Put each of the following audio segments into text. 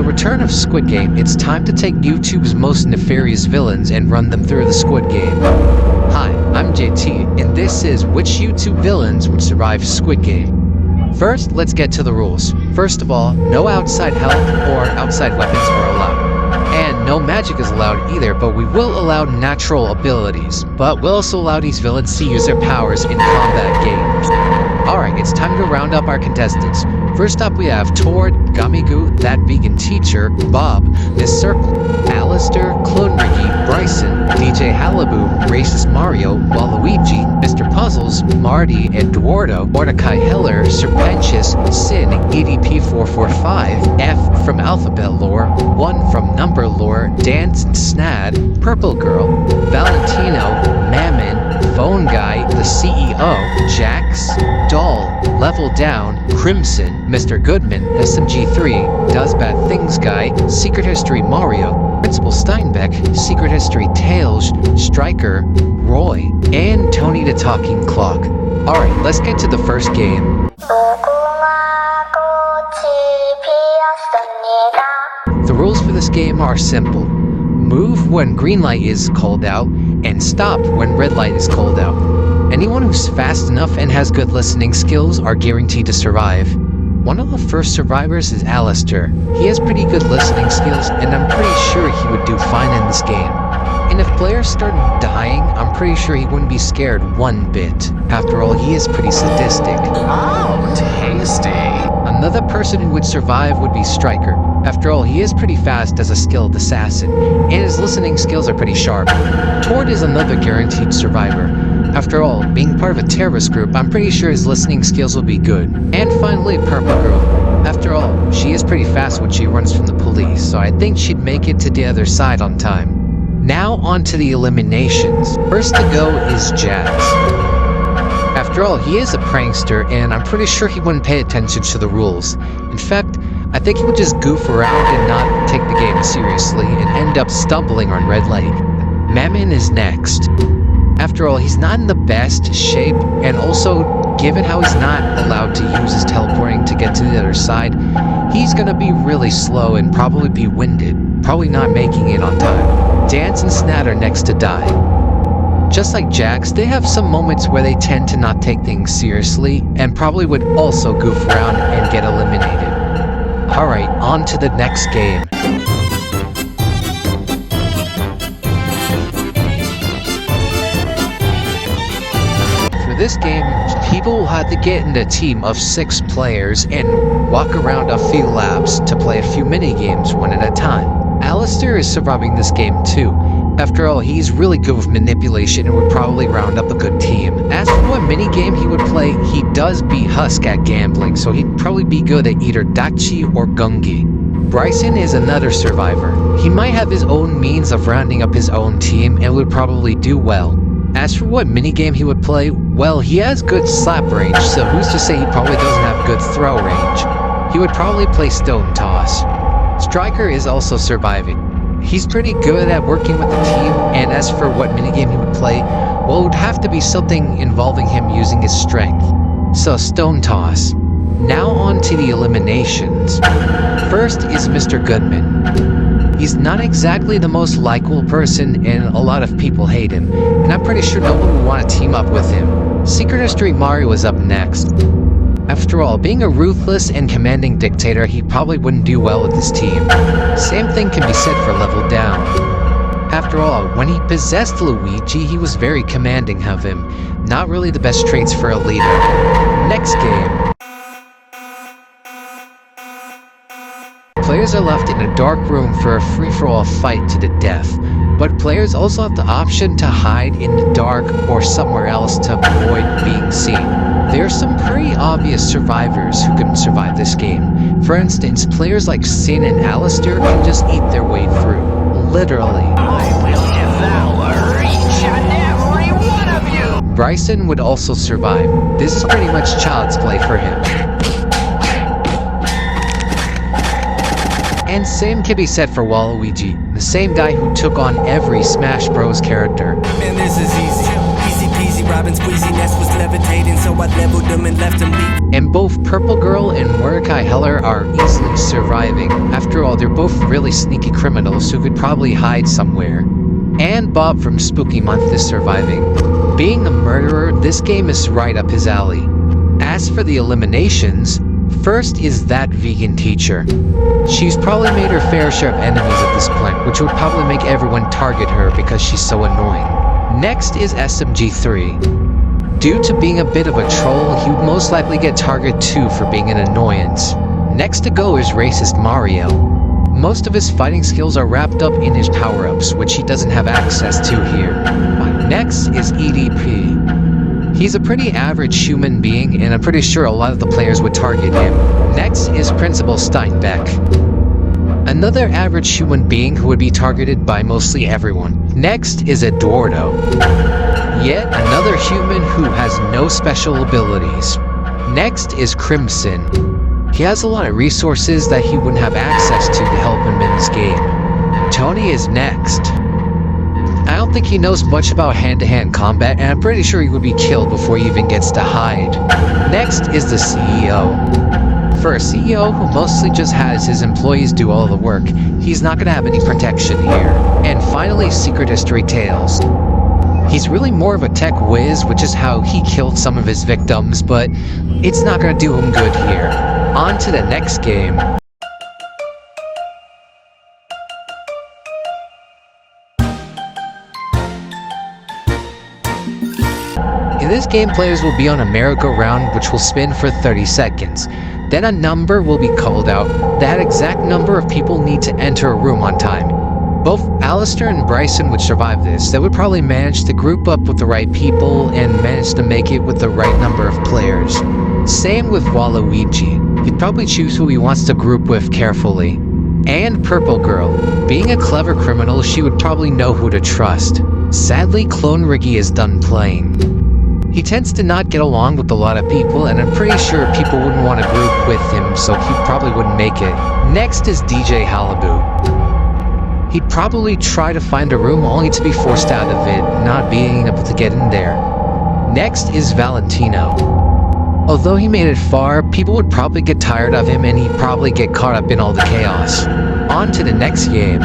return of Squid Game, it's time to take YouTube's most nefarious villains and run them through the Squid Game. Hi, I'm JT, and this is which YouTube villains would survive Squid Game. First, let's get to the rules. First of all, no outside help or outside weapons are allowed. And no magic is allowed either, but we will allow natural abilities. But we'll also allow these villains to use their powers in combat games. Alright, it's time to round up our contestants. First up we have Tord, Gamigu, That Vegan Teacher, Bob, Miss Circle, Alistair, Clone Ricky, Bryson, DJ Halabu, Racist Mario, Waluigi, Mr. Puzzles, Marty, Eduardo, Mordecai Heller, Serpentious, Sin, EDP445, F from Alphabet Lore, 1 from Number Lore, Dance and Snad, Purple Girl, Valentino, Mammon, Phone Guy, the CEO, Jax, Doll, Level Down, Crimson, Mr. Goodman, SMG3, Does Bad Things Guy, Secret History Mario, Principal Steinbeck, Secret History Tails, Striker, Roy, and Tony the Talking Clock. Alright, let's get to the first game. The rules for this game are simple. Move when green light is called out, and stop when red light is called out. Anyone who's fast enough and has good listening skills are guaranteed to survive. One of the first survivors is Alistair. He has pretty good listening skills, and I'm pretty sure he would do fine in this game. And if players started dying, I'm pretty sure he wouldn't be scared one bit. After all, he is pretty sadistic. Oh, tasty! Another person who would survive would be Striker. After all, he is pretty fast as a skilled assassin, and his listening skills are pretty sharp. Tord is another guaranteed survivor. After all, being part of a terrorist group, I'm pretty sure his listening skills will be good. And finally, Purple Girl. After all, she is pretty fast when she runs from the police, so I think she'd make it to the other side on time. Now on to the eliminations. First to go is Jax. After all, he is a prankster, and I'm pretty sure he wouldn't pay attention to the rules. In fact, I think he would just goof around and not take the game seriously and end up stumbling on red light. Mammon is next. After all, he's not in the best shape, and also, given how he's not allowed to use his teleporting to get to the other side, he's gonna be really slow and probably be winded, probably not making it on time. Dance and Snad are next to die. Just like Jax, they have some moments where they tend to not take things seriously, and probably would also goof around and get eliminated. Alright, on to the next game. For this game, people will have to get in a team of 6 players and walk around a few laps to play a few mini-games one at a time. Alistair is surviving this game too. After all, he's really good with manipulation and would probably round up a good team. As for what minigame he would play, he does beat Husk at gambling, so he'd probably be good at either Dachi or Gungi. Bryson is another survivor. He might have his own means of rounding up his own team and would probably do well. As for what minigame he would play, well, he has good slap range, so who's to say he probably doesn't have good throw range. He would probably play Stone Toss. Striker is also surviving. He's pretty good at working with the team, and as for what minigame he would play, well, it would have to be something involving him using his strength. So Stone Toss. Now on to the eliminations. First is Mr. Goodman. He's not exactly the most likable person, and a lot of people hate him, and I'm pretty sure no one would want to team up with him. Secret History Mario is up next. After all, being a ruthless and commanding dictator, he probably wouldn't do well with his team. Same thing can be said for Level Down. After all, when he possessed Luigi, he was very commanding of him. Not really the best traits for a leader. Next game. Players are left in a dark room for a free-for-all fight to the death, but players also have the option to hide in the dark or somewhere else to avoid being seen. There are some pretty obvious survivors who can survive this game. For instance, players like Sin and Alistair can just eat their way through. Literally. I will devour each and every one of you! Bryson would also survive. This is pretty much child's play for him. And same can be said for Waluigi, the same guy who took on every Smash Bros. Character. Man, this is easy. Easy peasy, Robin's queasiness was levitating, so I leveled him and left him leaving. And both Purple Girl and Mordecai Heller are easily surviving. After all, they're both really sneaky criminals who could probably hide somewhere. And Bob from Spooky Month is surviving. Being a murderer, this game is right up his alley. As for the eliminations, first is that vegan teacher. She's probably made her fair share of enemies at this point, which would probably make everyone target her because she's so annoying. Next is SMG3. Due to being a bit of a troll, he would most likely get target 2 for being an annoyance. Next to go is Racist Mario. Most of his fighting skills are wrapped up in his power-ups, which he doesn't have access to here. Next is EDP. He's a pretty average human being, and I'm pretty sure a lot of the players would target him. Next is Principal Steinbeck. Another average human being who would be targeted by mostly everyone. Next is Eduardo. Yet another human who has no special abilities. Next is Crimson. He has a lot of resources that he wouldn't have access to help him in this game. Tony is next. I don't think he knows much about hand-to-hand combat, and I'm pretty sure he would be killed before he even gets to hide. Next is the CEO. For a CEO who mostly just has his employees do all the work, he's not going to have any protection here. And finally, Secret History Tales. He's really more of a tech whiz, which is how he killed some of his victims, but it's not going to do him good here. On to the next game. In this game, players will be on a merry-go-round which will spin for 30 seconds. Then a number will be called out. That exact number of people need to enter a room on time. Both Alistair and Bryson would survive this. They would probably manage to group up with the right people and manage to make it with the right number of players. Same with Waluigi. He'd probably choose who he wants to group with carefully. And Purple Girl. Being a clever criminal, she would probably know who to trust. Sadly, Clone Riggy is done playing. He tends to not get along with a lot of people, and I'm pretty sure people wouldn't want to group with him, so he probably wouldn't make it. Next is DJ Halabu. He'd probably try to find a room only to be forced out of it, not being able to get in there. Next is Valentino. Although he made it far, people would probably get tired of him and he'd probably get caught up in all the chaos. On to the next game.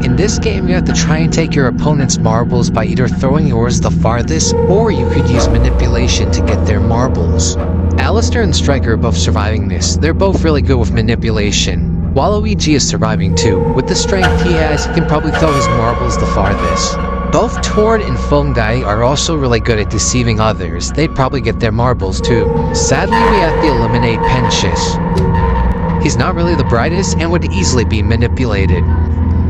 In this game, you have to try and take your opponent's marbles by either throwing yours the farthest, or you could use manipulation to get their marbles. Alistair and Striker are both surviving this. They're both really good with manipulation. Waluigi is surviving too. With the strength he has, he can probably throw his marbles the farthest. Both Tord and Foam Guy are also really good at deceiving others. They'd probably get their marbles too. Sadly, we have to eliminate Penchis. He's not really the brightest and would easily be manipulated.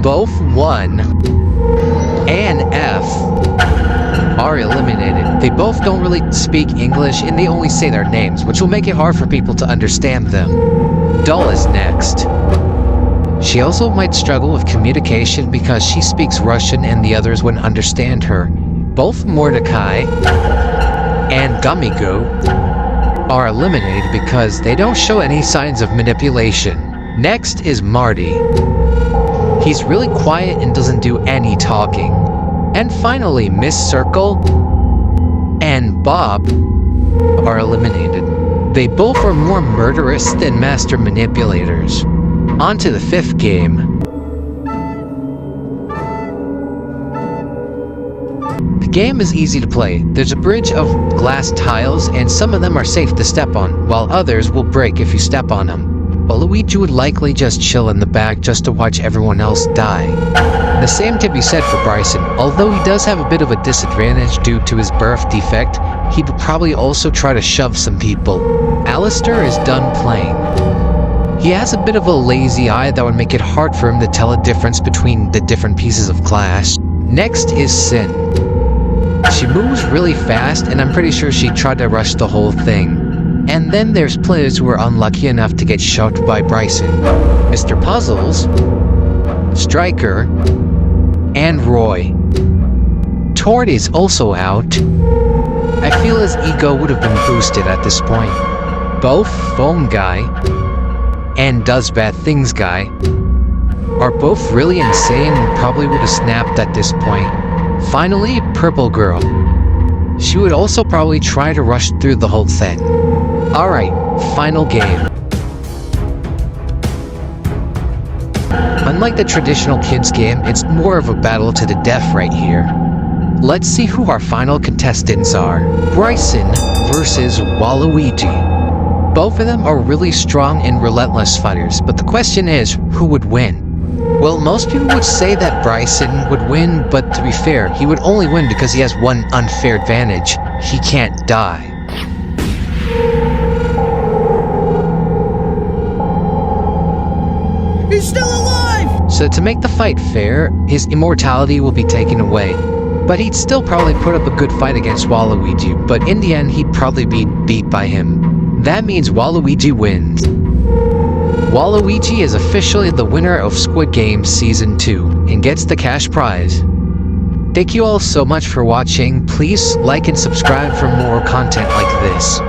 Both 1 and F are eliminated. They both don't really speak English and they only say their names, which will make it hard for people to understand them. Doll is next. She also might struggle with communication because she speaks Russian and the others wouldn't understand her. Both Mordecai and Gummy Goo are eliminated because they don't show any signs of manipulation. Next is Marty. He's really quiet and doesn't do any talking. And finally, Miss Circle and Bob are eliminated. They both are more murderous than master manipulators. On to the 5th game. The game is easy to play. There's a bridge of glass tiles and some of them are safe to step on, while others will break if you step on them. Waluigi would likely just chill in the back just to watch everyone else die. The same can be said for Bryson. Although he does have a bit of a disadvantage due to his birth defect, he would probably also try to shove some people. Alistair is done playing. He has a bit of a lazy eye that would make it hard for him to tell a difference between the different pieces of glass. Next is Sin. She moves really fast and I'm pretty sure she tried to rush the whole thing. And then there's players who are unlucky enough to get shoved by Bryson. Mr. Puzzles, Striker, and Roy. Tord is also out. I feel his ego would have been boosted at this point. Both Foam Guy and Does Bad Things Guy are both really insane and probably would have snapped at this point. Finally, Purple Girl. She would also probably try to rush through the whole thing. Alright, final game. Unlike the traditional kids game, it's more of a battle to the death right here. Let's see who our final contestants are. Bryson versus Waluigi. Both of them are really strong and relentless fighters, but the question is, who would win? Well, most people would say that Bryson would win, but to be fair, he would only win because he has one unfair advantage. He can't die. He's still alive! So to make the fight fair, his immortality will be taken away. But he'd still probably put up a good fight against Waluigi, but in the end he'd probably be beat by him. That means Waluigi wins. Waluigi is officially the winner of Squid Game Season 2 and gets the cash prize. Thank you all so much for watching. Please like and subscribe for more content like this.